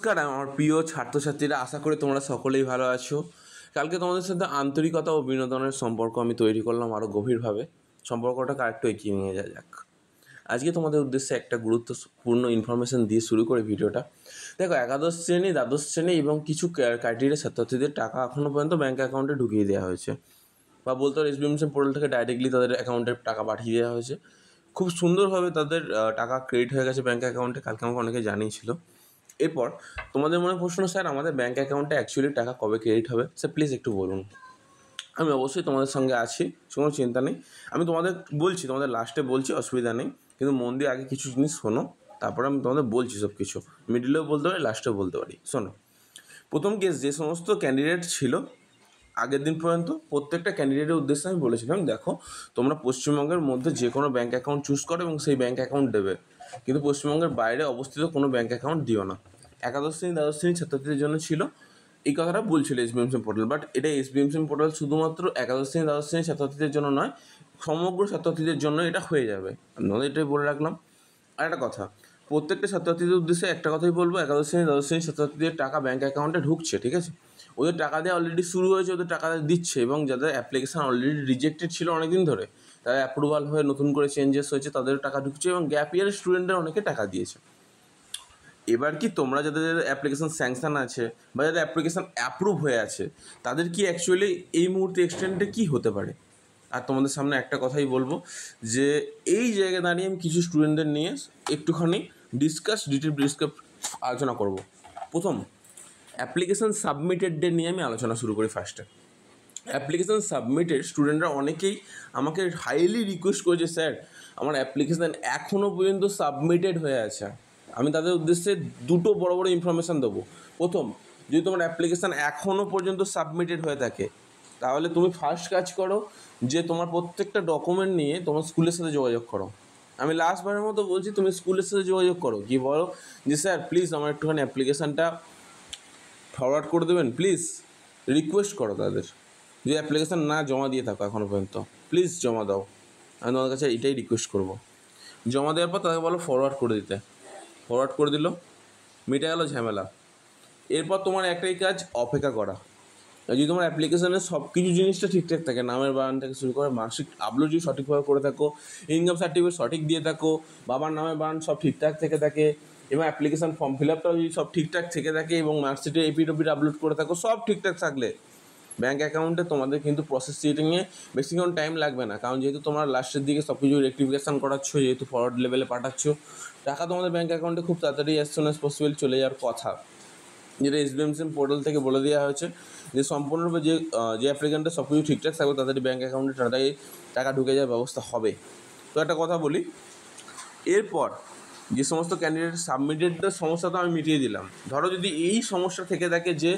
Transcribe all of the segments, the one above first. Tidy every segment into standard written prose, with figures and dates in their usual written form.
নমস্কার আমার প্রিয় ছাত্রছাত্রীরা, আশা করি তোমরা সকলেই ভালো আছো। কালকে তোমাদের সাথে আন্তরিকতা ও বিনোদনের সম্পর্ক আমি তৈরি করলাম আরও গভীরভাবে। সম্পর্কটাকে আরেকটু এগিয়ে নিয়ে যাক। আজকে তোমাদের উদ্দেশ্যে একটা গুরুত্বপূর্ণ ইনফরমেশন দিয়ে শুরু করে ভিডিওটা। দেখো, একাদশ শ্রেণী, দ্বাদশ শ্রেণী এবং কিছু ক্রাইটেরিয়া ছাত্রছাত্রীদের টাকা এখনও পর্যন্ত ব্যাঙ্ক অ্যাকাউন্টে ঢুকিয়ে দেওয়া হয়েছে, বা বলতে পারো এসবিএমসি পোর্টাল থেকে ডাইরেক্টলি তাদের অ্যাকাউন্টে টাকা পাঠিয়ে দেওয়া হয়েছে। খুব সুন্দরভাবে তাদের টাকা ক্রেডিট হয়ে গেছে ব্যাঙ্ক অ্যাকাউন্টে। কালকে আমাকে অনেকে জানিয়েছিল। এরপর তোমাদের মনে প্রশ্ন, স্যার আমাদের ব্যাঙ্ক অ্যাকাউন্টে অ্যাকচুয়ালি টাকা কবে ক্রেডিট হবে? স্যার প্লিজ একটু বলুন। আমি অবশ্যই তোমাদের সঙ্গে আছি, কোনো চিন্তা নেই। আমি তোমাদের বলছি, তোমাদের লাস্টে বলছি, অসুবিধা নেই। কিন্তু মন দিয়ে আগে কিছু জিনিস শোনো, তারপরে আমি তোমাদের বলছি সব কিছু। মিডিলেও বলতে পারি, লাস্টেও বলতে পারি। শোনো, প্রথম কেস যে সমস্ত ক্যান্ডিডেট ছিল আগের দিন পর্যন্ত, প্রত্যেকটা ক্যান্ডিডেটের উদ্দেশ্যে আমি বলেছিলাম, দেখো তোমরা পশ্চিমবঙ্গের মধ্যে যে কোনো ব্যাঙ্ক অ্যাকাউন্ট চুজ করো এবং সেই ব্যাঙ্ক অ্যাকাউন্ট দেবে, কিন্তু পশ্চিমবঙ্গের বাইরে অবস্থিত কোনো ব্যাঙ্ক অ্যাকাউন্ট দিও না। একাদশ শ্রেণী, দ্বাদশ শ্রেণীর ছাত্রছাত্রীদের জন্য ছিল এই কথাটা বলছিল এসবিএমসি পোর্টাল। বাট এটা এসবিএমসি পোর্টাল শুধুমাত্র একাদশ শ্রেণী, দ্বাদশ শ্রেণীর ছাত্রছাত্রীদের জন্য নয়, সমগ্র ছাত্রছাত্রীদের জন্য এটা হয়ে যাবে। আমি এটাই বলে রাখলাম। আর একটা কথা, প্রত্যেকটা ছাত্রছাত্রীদের উদ্দেশ্যে একটা কথাই বলবো, একাদশ শ্রেণী, দ্বাদশ শ্রেণীর ছাত্রছাত্রীদের টাকা ব্যাঙ্ক অ্যাকাউন্টে ঢুকছে, ঠিক আছে? ওদের টাকা দেওয়া অলরেডি শুরু হয়েছে, ওদের টাকা দিচ্ছে, এবং যাদের অ্যাপ্লিকেশান অলরেডি রিজেক্টেড ছিল অনেকদিন ধরে, তারা অ্যাপ্রুভাল হয়ে নতুন করে চেঞ্জেস হয়েছে, তাদের টাকা ঢুকছে, এবং গ্যাপ ইয়ারের স্টুডেন্টরা অনেকে টাকা দিয়েছে। এবার কি তোমরা যাদের অ্যাপ্লিকেশান স্যাংশন আছে বা যাদের অ্যাপ্লিকেশান অ্যাপ্রুভ হয়ে আছে, তাদের কি অ্যাকচুয়ালি এই মুহূর্তে এক্সটেন্ডে কী হতে পারে? আর তোমাদের সামনে একটা কথাই বলবো, যে এই জায়গায় দাঁড়িয়ে আমি কিছু স্টুডেন্টদের নিয়ে একটুখানি ডিটেল আলোচনা করব। প্রথম, অ্যাপ্লিকেশান সাবমিটেড ডে নিয়ে আমি আলোচনা শুরু করি। ফার্স্টে অ্যাপ্লিকেশান সাবমিটেড স্টুডেন্টরা অনেকেই আমাকে হাইলি রিকোয়েস্ট করেছে, স্যার আমার অ্যাপ্লিকেশান এখনও পর্যন্ত সাবমিটেড হয়ে আছে। আমি তাদের উদ্দেশ্যে দুটো বড় বড় ইনফরমেশান দেবো। প্রথম, যদি তোমার অ্যাপ্লিকেশান এখনও পর্যন্ত সাবমিটেড হয়ে থাকে, তাহলে তুমি ফার্স্ট কাজ করো যে তোমার প্রত্যেকটা ডকুমেন্ট নিয়ে তোমার স্কুলের সাথে যোগাযোগ করো। আমি লাস্টবারের মতো বলছি, তুমি স্কুলের সাথে যোগাযোগ করো, কি বলো যে স্যার প্লিজ আমার একটুখানি অ্যাপ্লিকেশানটা ফরওয়ার্ড করে দেবেন প্লিজ। রিকোয়েস্ট করো তাদের, যে অ্যাপ্লিকেশান না জমা দিয়ে থাকো এখনও পর্যন্ত, প্লিজ জমা দাও। আমি তোমাদের কাছে এটাই রিকোয়েস্ট করবো। জমা দেওয়ার পর তাকে বলো ফরওয়ার্ড করে দিতে। ফরওয়ার্ড করে দিল, মিটে গেল ঝামেলা। এরপর তোমার একটাই কাজ, অপেক্ষা করা। যদি তোমার অ্যাপ্লিকেশানের সব কিছু জিনিসটা ঠিকঠাক থাকে, নামের বানান থেকে শুরু করে মার্কশিট আপলোড যদি সঠিকভাবে করে থাকো, ইনকাম সার্টিফিকেট সঠিক দিয়ে থাকো, বাবার নামের বানান সব ঠিকঠাক থেকে থাকে, এবং অ্যাপ্লিকেশান ফর্ম ফিল আপটাও যদি সব ঠিকঠাক থেকে থাকে, এবং মার্কশিটে এপিডোপিট আপলোড করে থাকো, সব ঠিকঠাক থাকলে ব্যাঙ্ক অ্যাকাউন্টে তোমাদের কিন্তু প্রসেস সিটিংয়ে বেশিক্ষণ টাইম লাগবে না। কারণ যেহেতু তোমরা লাস্টের দিকে সব কিছু রেক্টিফিকেশান করাচ্ছ, যেহেতু ফরওয়ার্ড লেভেলে পাঠাচ্ছ, টাকা তোমাদের ব্যাঙ্ক অ্যাকাউন্টে খুব তাড়াতাড়ি অ্যাজ সুন অ্যাজ পসিবল চলে যাওয়ার কথা। যেটা এসবিএমসি পোর্টাল থেকে বলে দেওয়া হয়েছে যে সম্পূর্ণরূপে যে অ্যাপ্লিকেন্টের সব কিছু ঠিকঠাক থাকবে, তাদের ব্যাঙ্ক অ্যাকাউন্টে তাড়াতাড়ি টাকা ঢুকে যাওয়ার ব্যবস্থা হবে। তো একটা কথা বলি, এরপর যে সমস্ত ক্যান্ডিডেট সাবমিটেডের সমস্যা তো আমি মিটিয়ে দিলাম। ধরো যদি এই সমস্যা থেকে থাকে যে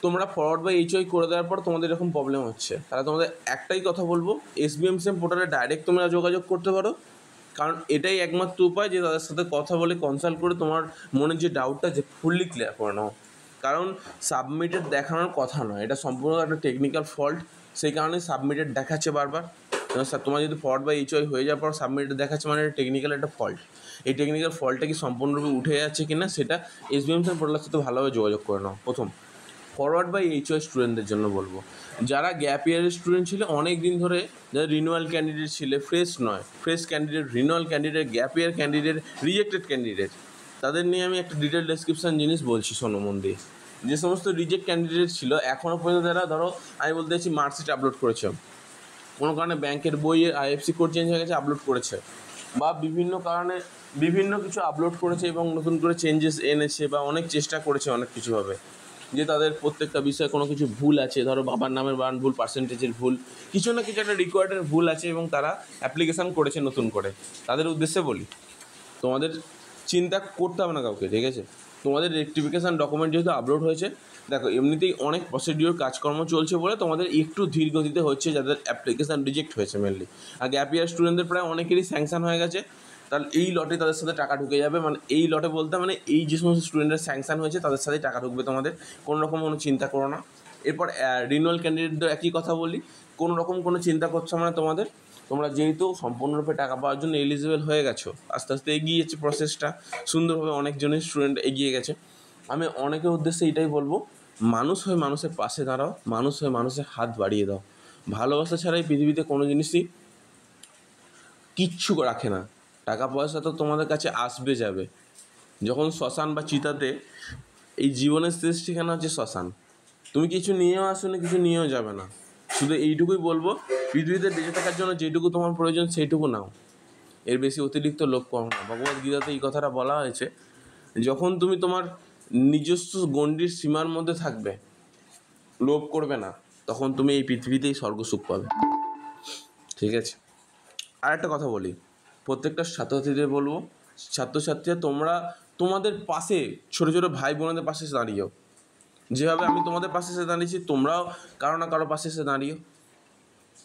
তোমরা ফরওয়ার্ড বা এইচওয়াই করে দেওয়ার পর তোমাদের এরকম প্রবলেম হচ্ছে, তাহলে তোমাদের একটাই কথা বলবো, এসবিএমসি পোর্টালে ডাইরেক্ট তোমরা যোগাযোগ করতে পারো। কারণ এটাই একমাত্র উপায় যে তাদের সাথে কথা বলে কনসাল্ট করে তোমার মনের যে ডাউটটা যে ফুললি ক্লিয়ার করে নাও। কারণ সাবমিটেড দেখানোর কথা নয়, এটা সম্পূর্ণ একটা টেকনিক্যাল ফল্ট, সেই কারণে সাবমিটেড দেখাচ্ছে বারবার। তোমার যদি ফরওয়ার্ড বা এইচওয়াই হয়ে যাওয়ার পর সাবমিটেড দেখাচ্ছে, মানে এটা টেকনিক্যাল একটা ফল্ট। এই টেকনিক্যাল ফল্টটা কি সম্পূর্ণরূপে উঠে যাচ্ছে কি না, সেটা এসবিএমসি পোর্টালের সাথে ভালোভাবে যোগাযোগ করে নাও। প্রথম, ফরওয়ার্ড বাই এইচওয়াই স্টুডেন্টদের জন্য বলবো, যারা গ্যাপ ইয়ারের স্টুডেন্ট ছিল অনেক দিন ধরে, যারা রিনিউয়াল ক্যান্ডিডেট ছিল, fresh candidate, renewal candidate, gap ইয়ার ক্যান্ডিডেট, রিজেক্টেড ক্যান্ডিডেট, তাদের নিয়ে আমি একটা ডিটেল ডেসক্রিপশান জিনিস বলছি, শোনো মন দিয়ে। যে সমস্ত রিজেক্ট ক্যান্ডিডেট ছিল, এখনও পর্যন্ত তারা ধরো আমি বলতে চাইছি মার্কশিট আপলোড করেছে, কোনো কারণে ব্যাংকের বইয়ের আইএফসি কোড চেঞ্জ হয়ে গেছে, আপলোড করেছে, বা বিভিন্ন কারণে বিভিন্ন কিছু আপলোড করেছে এবং নতুন করে চেঞ্জেস এনেছে, বা অনেক চেষ্টা করেছে অনেক কিছুভাবে, যে তাদের প্রত্যেকটা বিষয়ে কোনো কিছু ভুল আছে, ধরো বাবার নামের বানান ভুল, পার্সেন্টেজের ভুল, কিছু না কিছু একটা রিকোয়ার্ডের ভুল আছে, এবং তারা অ্যাপ্লিকেশান করেছে নতুন করে। তাদের উদ্দেশ্যে বলি, তোমাদের চিন্তা করতে হবে না কাউকে, ঠিক আছে? তোমাদের রেক্টিফিকেশান ডকুমেন্ট যেহেতু আপলোড হয়েছে, দেখো এমনিতেই অনেক প্রসিডিওর কাজকর্ম চলছে বলে তোমাদের একটু ধীর গতিতে হচ্ছে, যাদের অ্যাপ্লিকেশান রিজেক্ট হয়েছে মেনলি। আর গ্যাপ ইয়ার স্টুডেন্টদের প্রায় অনেকেরই স্যাংশন হয়ে গেছে, তাহলে এই লটে তাদের সাথে টাকা ঢুকে যাবে। মানে এই লটে বলতে মানে এই যে সমস্ত স্টুডেন্টের স্যাংশন হয়েছে তাদের সাথেই টাকা ঢুকবে তোমাদের, কোনো রকম কোনো চিন্তা করো না। এরপর রিনিউয়াল ক্যান্ডিডেটদের একই কথা বলি, কোনো রকম কোনো চিন্তা করছো মানে তোমরা যেহেতু সম্পূর্ণরূপে টাকা পাওয়ার জন্য এলিজিবল হয়ে গেছো, আস্তে আস্তে এগিয়ে যাচ্ছে প্রসেসটা সুন্দরভাবে, অনেকজনের স্টুডেন্ট এগিয়ে গেছে। আমি অনেকের উদ্দেশ্যে এটাই বলবো, মানুষ হয়ে মানুষের পাশে দাঁড়াও, মানুষ হয়ে মানুষের হাত বাড়িয়ে দাও। ভালোবাসা ছাড়াই পৃথিবীতে কোনো জিনিসই কিচ্ছু রাখে না। টাকা পয়সা তো তোমাদের কাছে আসবে যাবে, যখন শ্মশান বা চিতাতে, এই জীবনের শেষ ঠিকানা হচ্ছে শ্মশান। তুমি কিছু নিয়েও আসো না, কিছু নিয়েও যাবে না। শুধু এইটুকুই বলবো, পৃথিবীতে বেঁচে থাকার জন্য যেটুকু তোমার প্রয়োজন সেইটুকু নাও, এর বেশি অতিরিক্ত লোভ করো না। ভগবদ্গীতাতে এই কথাটা বলা হয়েছে, যখন তুমি তোমার নিজস্ব গণ্ডির সীমার মধ্যে থাকবে, লোভ করবে না, তখন তুমি এই পৃথিবীতেই স্বর্গসুখ পাবে। ঠিক আছে, আর একটা কথা বলি, প্রত্যেকটা ছাত্রছাত্রীদের বলবো, ছাত্রছাত্রীরা তোমরা তোমাদের পাশে, ছোটো ছোটো ভাই বোনদের পাশে এসে দাঁড়িয়েও, যেভাবে আমি তোমাদের পাশে এসে দাঁড়িয়েছি, তোমরাও কারো না কারো পাশে এসে দাঁড়িয়েও।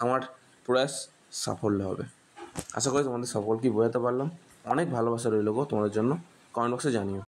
আমার প্রয়াস সাফল্য হবে। আশা করি তোমাদের সকলকেই বোঝাতে পারলাম। অনেক ভালোবাসা রইল গো তোমাদের জন্য। কমেন্ট বক্সে জানিও।